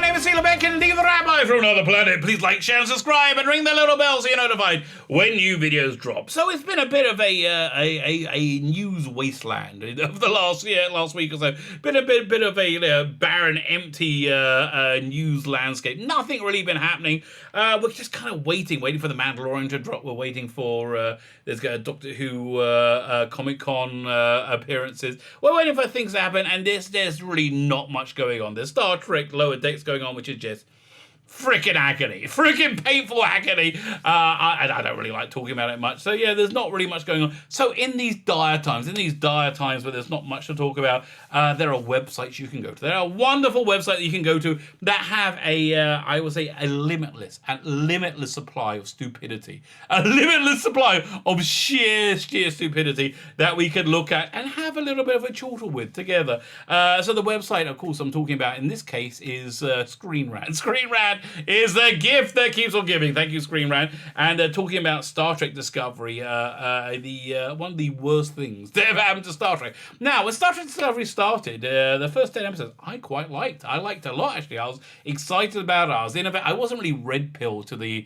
name is Sheila Beck and the Rabbi from another planet. Please like, share, and subscribe, and ring the little bell so you're notified when new videos drop. So it's been a bit of a news wasteland of the last week or so. Been a bit of a barren, empty news landscape. Nothing really been happening. We're just kind of waiting for the Mandalorian to drop. We're waiting for there's a Doctor Who Comic-Con appearances. We're waiting for things to happen, and there's really not much going on. There's Star Trek Lower Decks going on, which is just freaking agony, freaking painful agony. I don't really like talking about it much. So yeah, there's not really much going on. So in these dire times where there's not much to talk about, there are websites you can go to. There are wonderful websites that you can go to that have I would say a limitless supply of stupidity, a limitless supply of sheer stupidity that we could look at and have a little bit of a chortle with together. So the website, of course, I'm talking about in this case is Screenrant. Screenrant is the gift that keeps on giving. Thank you, Screenrant. And talking about Star Trek Discovery, one of the worst things that ever happened to Star Trek. Now, when Star Trek Discovery started, the first 10 episodes, I quite liked. I liked it a lot, actually. I was excited about it. I was innovative. I wasn't really red pill to the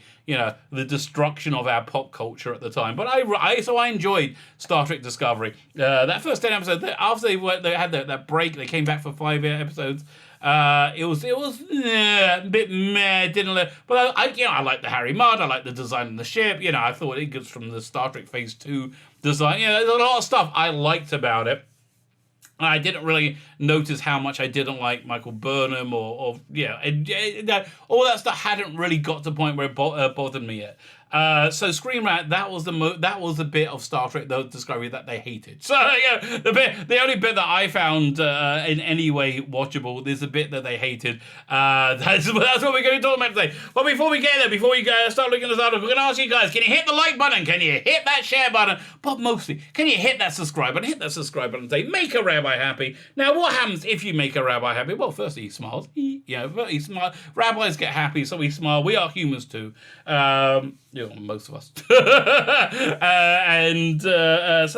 destruction of our pop culture at the time. But I enjoyed Star Trek Discovery. That first 10 episodes, after they had that break, they came back for 5 episodes. It was a bit meh, but I like the Harry Mudd, I like the design of the ship, I thought it goes from the Star Trek Phase 2 design, there's a lot of stuff I liked about it. I didn't really notice how much I didn't like Michael Burnham or all that stuff hadn't really got to the point where it bothered me yet. So Screenrant, that was the bit of Star Trek Discovery that they hated. So the only bit that I found in any way watchable is the bit that they hated. That's what we're going to talk about today. But before we get there, before we start looking at this article, we're going to ask you guys: can you hit the like button? Can you hit that share button? But mostly, can you hit that subscribe button? Hit that subscribe button today. Make a rabbi happy. Now, what happens if you make a rabbi happy? Well, firstly, he smiles. He smiles. Rabbis get happy, so we smile. We are humans too. Most of us. So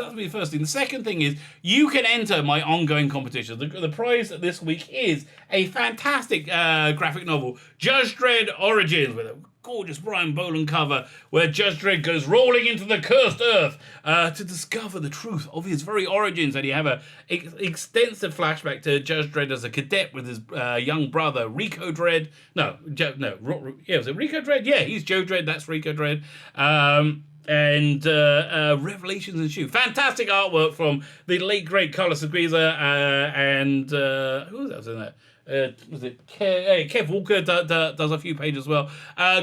that's the first thing. The second thing is you can enter my ongoing competition. The prize this week is a fantastic graphic novel, Judge Dredd Origins, with a gorgeous Brian Boland cover where Judge Dredd goes rolling into the cursed earth to discover the truth of his very origins. And you have an extensive flashback to Judge Dredd as a cadet with his young brother, Rico Dredd. Was it Rico Dredd? Yeah, he's Joe Dredd, that's Rico Dredd. And revelations ensue. Fantastic artwork from the late, great Carlos Agriza and who else in that? Was it Kev Walker does a few pages as well.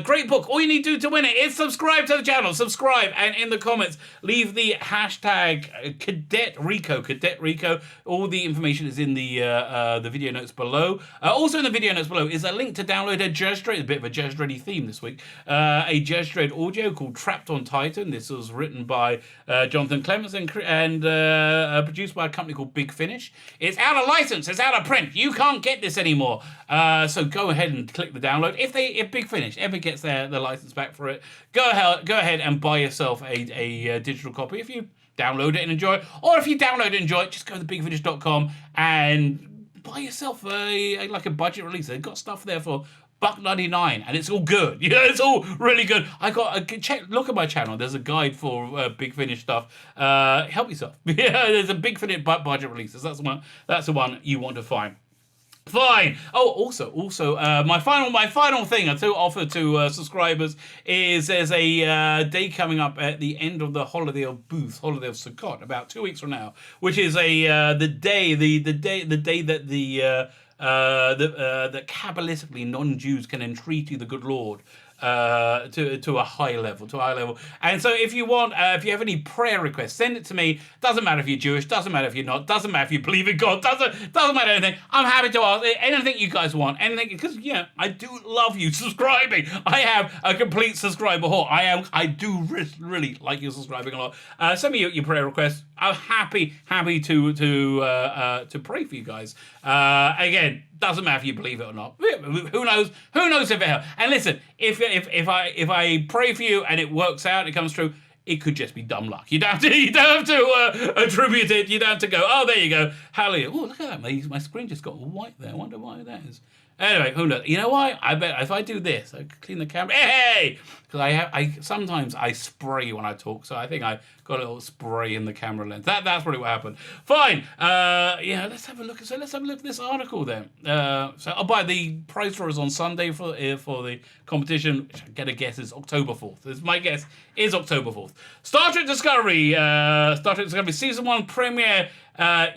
Great book. All you need to do to win it is subscribe to the channel. Subscribe, and in the comments leave the hashtag Cadet Rico. All the information is in the video notes below. Also in the video notes below is a link to download a Judge Dredd, a bit of a Judge Dreddy theme this week. A Judge Dredd audio called Trapped on Titan. This was written by Jonathan Clements and produced by a company called Big Finish. It's out of license. It's out of print. You can't get this anymore. So go ahead and click the download. If Big Finish ever gets their license back for it, go ahead and buy yourself a digital copy. If you download it and enjoy it, or if you download it and enjoy it, just go to bigfinish.com and buy yourself a budget release. They've got stuff there for $1.99, and it's all good. It's all really good. Look at my channel. There's a guide for Big Finish stuff. Help yourself. There's a Big Finish budget releases. That's the one you want to find. Fine. Oh, also, my final thing to offer to subscribers is there's a day coming up at the end of the holiday of Sukkot, about 2 weeks from now, which is the day that that Kabbalistically non-Jews can entreaty the good Lord to a high level. And so if you have any prayer requests, send it to me. Doesn't matter if you're Jewish, doesn't matter if you're not, doesn't matter if you believe in God, doesn't matter anything. I'm happy to ask anything you guys want, anything, because I do love you subscribing. I have a complete subscriber whore. I do really like you subscribing a lot. Send me your prayer requests. I'm happy to pray for you guys. Again, doesn't matter if you believe it or not. Who knows? Who knows if it helps? And listen, if I pray for you and it works out, it comes true, it could just be dumb luck. You don't have to attribute it. You don't have to go, oh, there you go, hallelujah. Oh, look at that, my screen just got all white there. I wonder why that is. Anyway, who knows? You know why? I bet if I do this, I clean the camera. Hey, because sometimes I spray when I talk, so I think I got a little spray in the camera lens. That's probably what happened. Fine. Let's have a look. So let's have a look at this article then. The prize draw is on Sunday for the competition, which I'm gonna guess is October 4th. My guess is October 4th. Star Trek Discovery season 1 premiere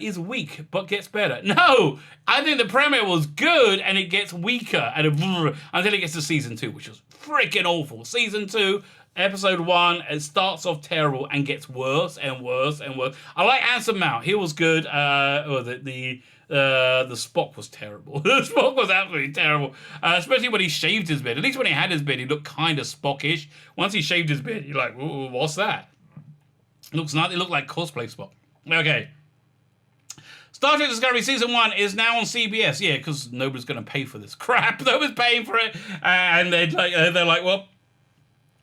is weak but gets better. No, I think the premiere was good and it gets weaker until it gets to season 2, which was freaking awful. Season 2, episode 1, it starts off terrible and gets worse and worse and worse. I like Anson Mount. He was good. The Spock was terrible. The Spock was absolutely terrible, especially when he shaved his beard. At least when he had his beard, he looked kind of Spockish. Once he shaved his beard, you're like, what's that? It looked like cosplay Spock. Okay. Star Trek Discovery Season 1 is now on CBS. Yeah, because nobody's going to pay for this crap. Nobody's paying for it. And they're like, well,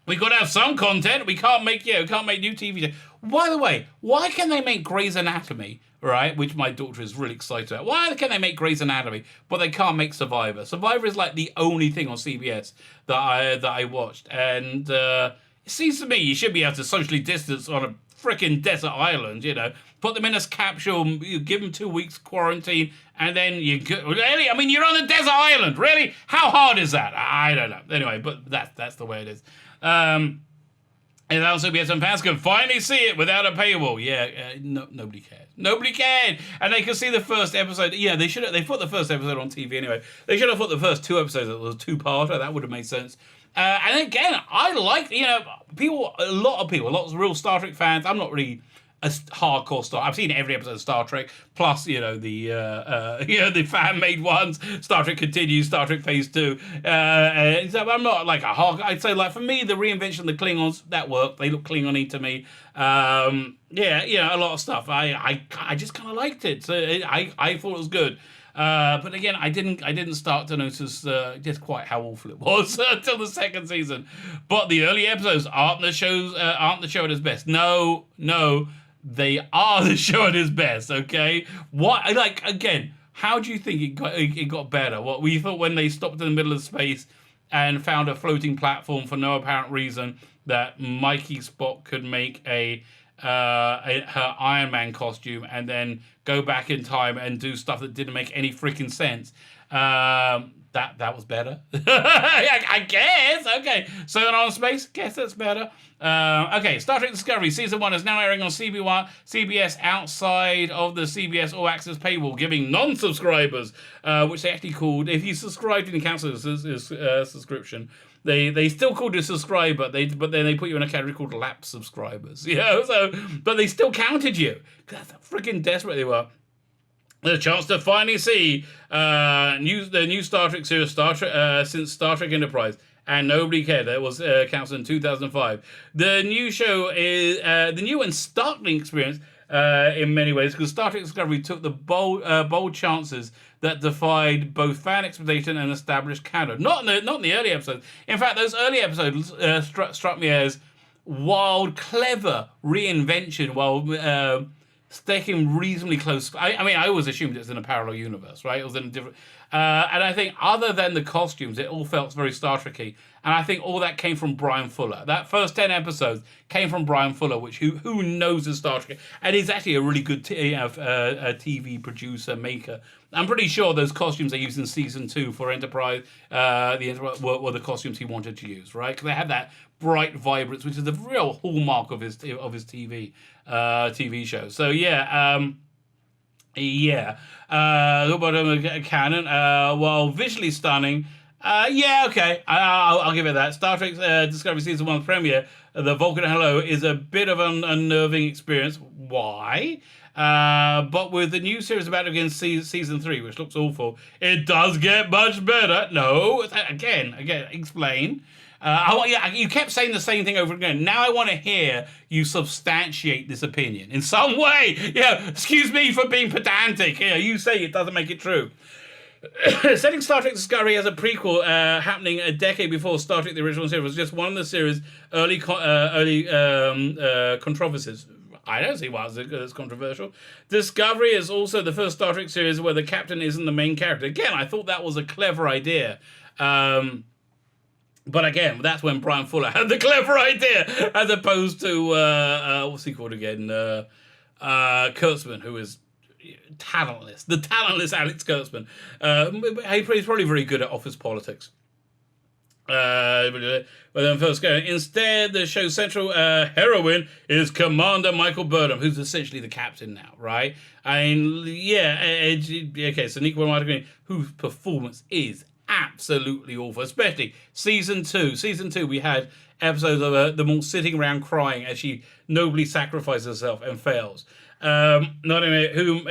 we got to have some content. We can't make new TV shows. By the way, why can they make Grey's Anatomy, right, which my daughter is really excited about? Why can they make Grey's Anatomy, but they can't make Survivor? Survivor is like the only thing on CBS that I watched. And it seems to me you should be able to socially distance on a freaking desert island, put them in a capsule, you give them 2 weeks quarantine, and then you go. Really? I mean, you're on a desert island. Really? How hard is that? I don't know. Anyway, but that's the way it is. And also, some fans can finally see it without a paywall. Yeah, nobody cared. Nobody cared, and they could see the first episode. Yeah, they put the first episode on TV anyway. They should have put the first 2 episodes. It was a 2-parter. That would have made sense. And again, I like, lots of real Star Trek fans. I'm not really a hardcore Star. I've seen every episode of Star Trek, plus the fan-made ones. Star Trek Continues, Star Trek Phase 2. So I'm not like a hard. I'd say like for me, the reinvention of the Klingons that worked. They look Klingon-y to me. A lot of stuff. I just kind of liked it. So I thought it was good. But again, I didn't start to notice just quite how awful it was until the second season. But the early episodes aren't the show at its best. No, they are the show at its best. Okay, how do you think it got better? What we thought when they stopped in the middle of space and found a floating platform for no apparent reason that Mikey Spock could make her Iron Man costume and then go back in time and do stuff that didn't make any freaking sense. That was better. I guess. Okay. So on space, guess that's better. Okay, Star Trek Discovery Season 1 is now airing on CBS outside of the CBS All Access paywall, giving non-subscribers, which they actually called, if you subscribed and cancel this subscription, they still called it a subscriber, but then they put you in a category called lapsed subscribers. But they still counted you. That's how freaking desperate they were. The chance to finally see the new Star Trek series, since Star Trek Enterprise, and nobody cared. That was cancelled in 2005. The new show is the new and startling experience in many ways, because Star Trek Discovery took the bold chances that defied both fan expectation and established canon. Not in the early episodes. In fact, those early episodes struck me as wild, clever reinvention, while sticking reasonably close. I always assumed it was in a parallel universe, right? It was in a different. And I think other than the costumes, it all felt very Star Trek-y. And I think all that came from Brian Fuller. That first 10 episodes came from Brian Fuller, which who knows his Star Trek. And he's actually a really good TV producer, maker. I'm pretty sure those costumes they used in season 2 for Enterprise, were the costumes he wanted to use, right? Because they had that bright vibrance, which is the real hallmark of his TV show. So canon. While visually stunning, okay, I'll give it that. Star Trek Discovery Season 1 premiere, the Vulcan Hello, is a bit of an unnerving experience. Why? But with the new series about to begin season 3, which looks awful, it does get much better. No, again, explain. You kept saying the same thing over again. Now I want to hear you substantiate this opinion in some way. Excuse me for being pedantic. You say it doesn't make it true. Setting Star Trek Discovery as a prequel, happening a decade before Star Trek: The Original Series, was just one of the series' early controversies. I don't see why it's controversial. Discovery is also the first Star Trek series where the captain isn't the main character. Again, I thought that was a clever idea. But again, that's when Brian Fuller had the clever idea, as opposed to, what's he called again? Kurtzman, who is talentless. The talentless Alex Kurtzman. He's probably very good at office politics. But then first going, instead, the show's central heroine is Commander Michael Burnham, who's essentially the captain now, right? I mean, yeah, okay, so Nico Green, whose performance is absolutely awful, especially season 2. Season 2, we had episodes of them all sitting around crying as she nobly sacrifices herself and fails. Not only who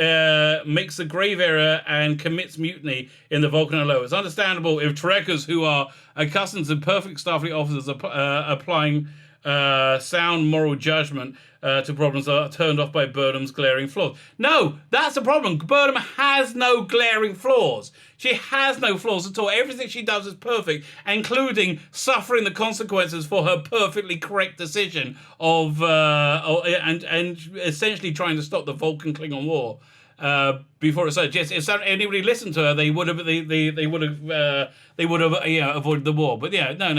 makes a grave error and commits mutiny in the Vulcan Alone. It's understandable if Trekkers who are accustomed to perfect Starfleet officers applying sound moral judgment to problems are turned off by Burnham's glaring flaws. No, that's the problem. Burnham has no glaring flaws. She has no flaws at all. Everything she does is perfect, including suffering the consequences for her perfectly correct decision of and essentially trying to stop the Vulcan-Klingon war. Before it started, yes, if anybody listened to her, they would have avoided the war. But yeah, no.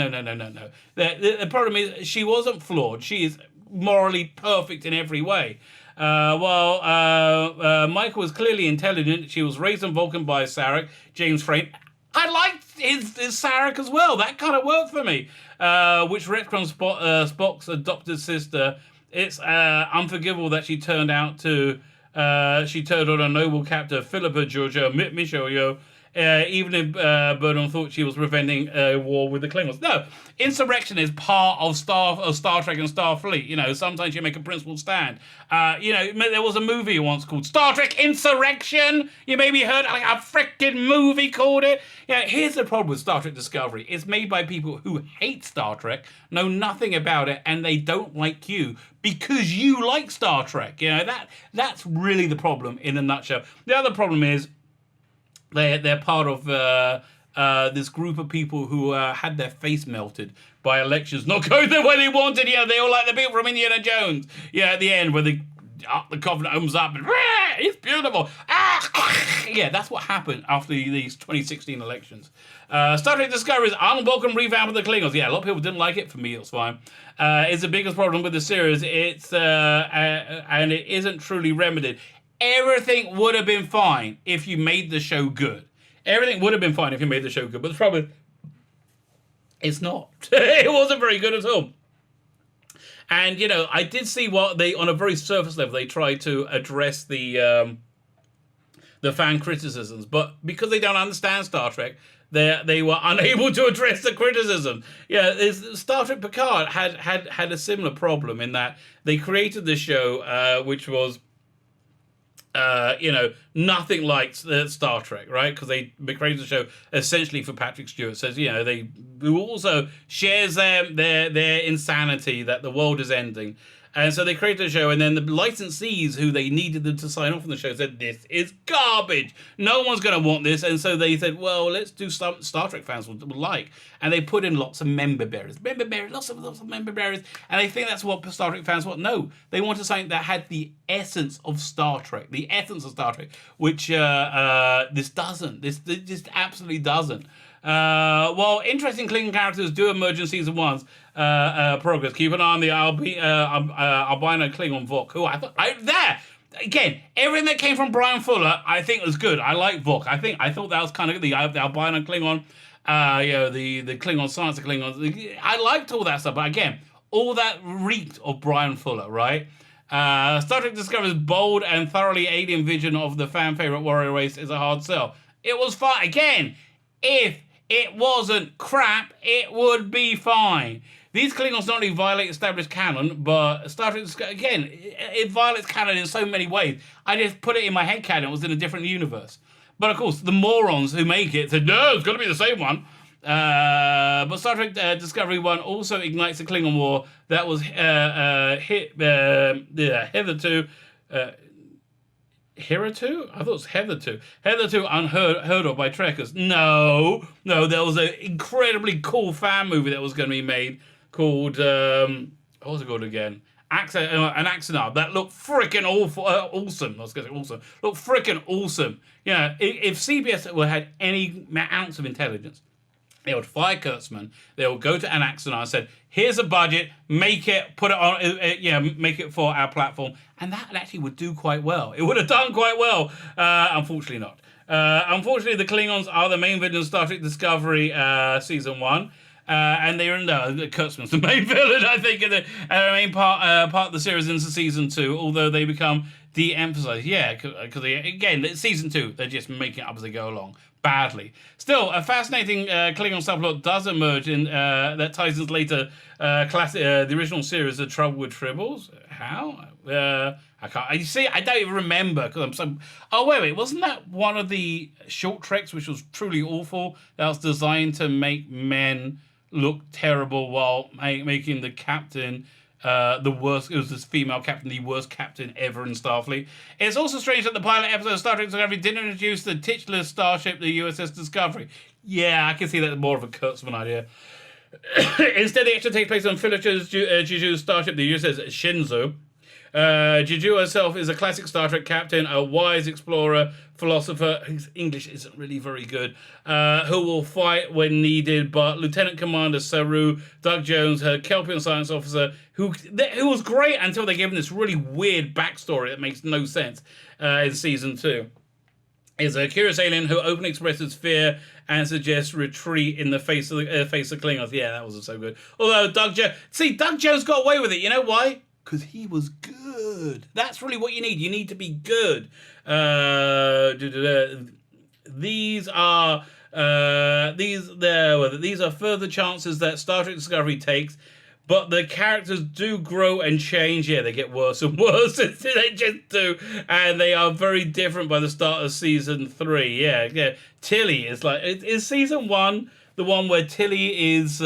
The problem is she wasn't flawed. She is morally perfect in every way. While Michael was clearly intelligent, she was raised on Vulcan by Sarek, James Frame. I liked his Sarek as well. That kind of worked for me. Which retcons Spock's adopted sister. It's unforgivable that she turned on a noble captor, Philippa Georgia Michoyo, even if Burnham thought she was preventing a war with the Klingons. No, insurrection is part of Star Trek and Starfleet. You know, sometimes you make a principled stand. There was a movie once called Star Trek Insurrection. You maybe heard like a freaking movie called it. Yeah, here's the problem with Star Trek Discovery. It's made by people who hate Star Trek, know nothing about it, and they don't like you because you like Star Trek. You know, that's really the problem in a nutshell. The other problem is they're part of this group of people who had their face melted by elections not going the way they wanted. Yeah, they all like the people from Indiana Jones. Yeah, at the end where the covenant opens up and it's beautiful. Yeah, that's what happened after these 2016 elections. Star Trek Discovery's unwelcome revamp of the Klingons. Yeah, a lot of people didn't like it. For me, it was fine. It's the biggest problem with the series. It's and it isn't truly remedied. Everything would have been fine if you made the show good. Everything would have been fine if you made the show good. But the problem is, it's not. It wasn't very good at all. And, you know, I did see what they, on a very surface level, they tried to address the fan criticisms. But because they don't understand Star Trek, they were unable to address the criticism. Yeah, Star Trek Picard had a similar problem in that they created this show, which was nothing like Star Trek, right? Because they created the show essentially for Patrick Stewart. So, you know, who also shares their insanity that the world is ending. And so they created a show, and then the licensees who they needed them to sign off on the show said, this is garbage. No one's going to want this. And so they said, well, let's do something Star Trek fans would like. And they put in lots of member bearers, lots of member bearers. And they think that's what Star Trek fans want. No, they wanted something that had the essence of Star Trek, which this doesn't. This just absolutely doesn't. While interesting Klingon characters do emerge in season 1's progress, keep an eye on the albino Klingon Vok, who again, everything that came from Brian Fuller, I think was good. I like Vok. I thought that was kind of the albino Klingon, the Klingon science of Klingons. I liked all that stuff, but again, all that reeked of Brian Fuller, right? Star Trek Discovery's bold and thoroughly alien vision of the fan favorite warrior race is a hard sell. It was fine. Again, if it wasn't crap, it would be fine. These Klingons not only violate established canon, but Star Trek, again, it violates canon in so many ways. I just put it in my head canon, it was in a different universe. But of course, the morons who make it said, no, it's got to be the same one. But Star Trek Discovery 1 also ignites the Klingon War that was hitherto... Hitherto? I thought it was Hitherto. Hitherto unheard of by Trekkers. No, there was an incredibly cool fan movie that was going to be made called, what was it called again? An Axanar that looked freaking awesome. I was going to say awesome. Looked freaking awesome. Yeah, if CBS had any ounce of intelligence, they would fire Kurtzman. They would go to an Axanar and said, "Here's a budget. Make it. Put it on. Make it for our platform." And that actually would do quite well. It would have done quite well. Unfortunately, not. Unfortunately, the Klingons are the main villain of Star Trek Discovery season 1. And they are Kurtzman's the main villain, I think, in the main part of the series into season 2. Although they become de-emphasized, because again, season 2, they're just making it up as they go along. Badly. Still, a fascinating Klingon subplot does emerge in that ties into later classic, the original series, The Trouble with Tribbles. How? I can't. You see, I don't even remember because I'm so. Oh wait, wasn't that one of the short treks which was truly awful? That was designed to make men look terrible while making the captain. The worst, it was this female captain, the worst captain ever in Starfleet. It's also strange that the pilot episode of Star Trek Discovery didn't introduce the titular starship, the USS Discovery. Yeah, I can see that more of a Kurtzman idea. Instead, the action takes place on Juju's starship, the USS Shinzo. Juju herself is a classic Star Trek captain, a wise explorer, philosopher, whose English isn't really very good, who will fight when needed, but Lieutenant Commander Saru, Doug Jones, her Kelpian science officer, who was great until they gave him this really weird backstory that makes no sense in season 2. Is a curious alien who openly expresses fear and suggests retreat in the face of Klingons. Yeah, that wasn't so good. Although Doug Jones got away with it. You know why? Because he was good. That's really what you need. You need to be good. These are further chances that Star Trek Discovery takes, but the characters do grow and change. Yeah, they get worse and worse. They just do, and they are very different by the start of season 3. Yeah. Tilly is like is season 1 the one where Tilly is.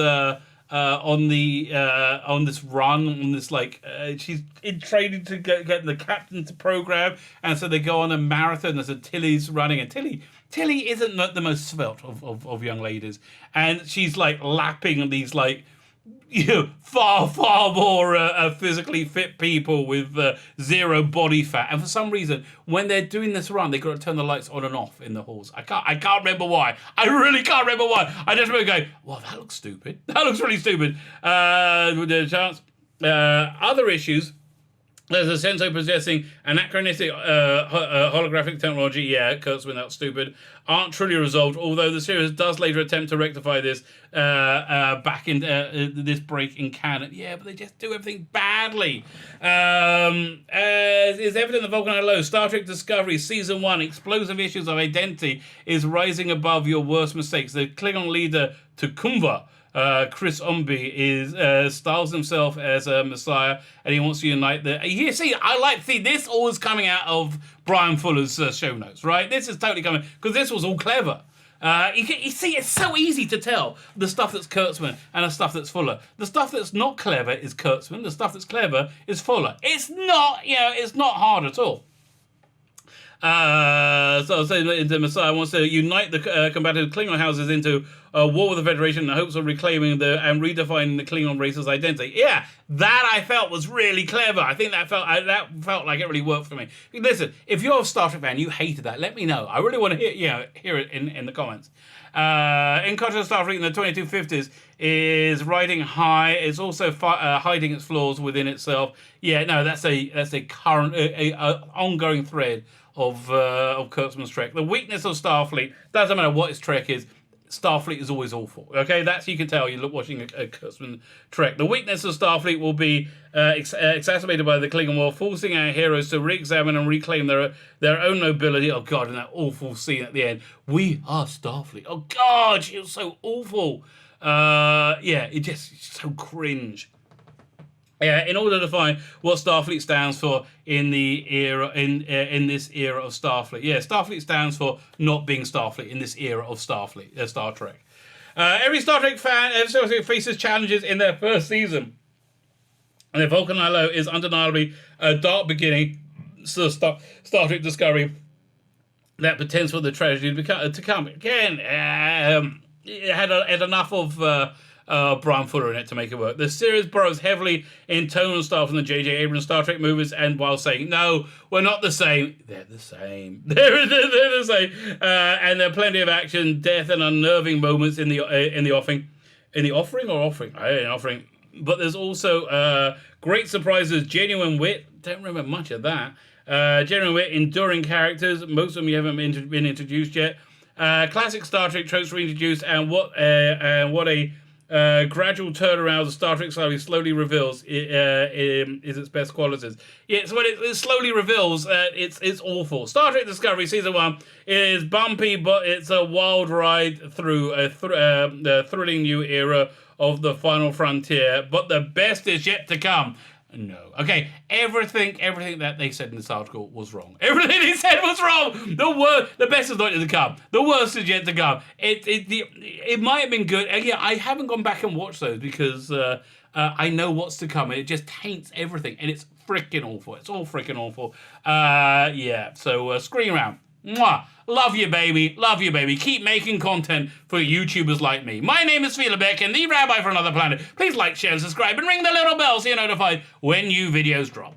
On this run, on this she's in training to get the captain to program, and so they go on a marathon. And so Tilly's running, and Tilly isn't the most svelte of young ladies, and she's lapping these far more physically fit people with zero body fat, and for some reason when they're doing this run they've got to turn the lights on and off in the halls. I can't remember why. I really can't remember why. I just remember going, well, that looks stupid. That looks really stupid. With a chance. Other issues. There's a Senso possessing anachronistic holographic technology. Yeah, Kurtzman, that's stupid. Aren't truly resolved, although the series does later attempt to rectify this back in this break in canon. Yeah, but they just do everything badly. As is evident in the Vulcan Hello, Star Trek Discovery Season 1, explosive issues of identity is rising above your worst mistakes. The Klingon leader, Tukumva, Chris Ombi styles himself as a messiah, and he wants to unite the. You see, this all is coming out of Brian Fuller's show notes, right? This is totally coming because this was all clever. You see, it's so easy to tell the stuff that's Kurtzman and the stuff that's Fuller. The stuff that's not clever is Kurtzman. The stuff that's clever is Fuller. It's not, it's not hard at all. So I was saying the Messiah wants to unite the combative Klingon houses into a war with the Federation in the hopes of reclaiming and redefining the Klingon race's identity. Yeah, that I felt was really clever. I think that felt like it really worked for me. Listen, if you're a Star Trek fan, you hated that, let me know. I really want to hear it in the comments. In contrast, Starfleet in the 2250s is riding high. It's also hiding its flaws within itself. Yeah, no, that's a current, ongoing thread of Kurtzman's Trek. The weakness of Starfleet, doesn't matter what its Trek is, Starfleet is always awful. Okay, that's, you can tell you look watching a Kurtzman Trek. The weakness of Starfleet will be exacerbated by the Klingon War, forcing our heroes to re-examine and reclaim their own nobility. Oh God, and that awful scene at the end. We are Starfleet. Oh God, she was so awful. It just so cringe. Yeah, in order to find what Starfleet stands for in the era in this era of Starfleet. Yeah, Starfleet stands for not being Starfleet in this era of Starfleet, Star Trek. Every Star Trek fan faces challenges in their first season. And the Vulcan Hello is undeniably a dark beginning Star Trek Discovery that pretends for the tragedy to come. Again, it had enough of Brian Fuller in it to make it work. The series borrows heavily in tone and style from the J.J. Abrams Star Trek movies, and while saying, no, we're not the same, they're the same. They're the same. And there are plenty of action, death, and unnerving moments in the offering. In the offering or offering? I don't know, offering. But there's also great surprises, genuine wit. Don't remember much of that. Genuine wit, enduring characters. Most of them you haven't been introduced yet. Classic Star Trek tropes reintroduced, and what a gradual turnaround of Star Trek slowly reveals is its best qualities. Yeah, so when it slowly reveals, it's awful. Star Trek Discovery Season 1 is bumpy, but it's a wild ride through a thrilling new era of the final frontier. But the best is yet to come. No. Okay, everything that they said in this article was wrong. Everything they said was wrong. The best is not yet to come. The worst is yet to come. It might have been good. Yeah, I haven't gone back and watched those because I know what's to come. And it just taints everything, and it's freaking awful. It's all freaking awful. Yeah. So Screenrant. Mwah. Love you, baby. Love you, baby. Keep making content for YouTubers like me. My name is Beck, and the Rabbi for Another Planet. Please like, share, and subscribe, and ring the little bell so you're notified when new videos drop.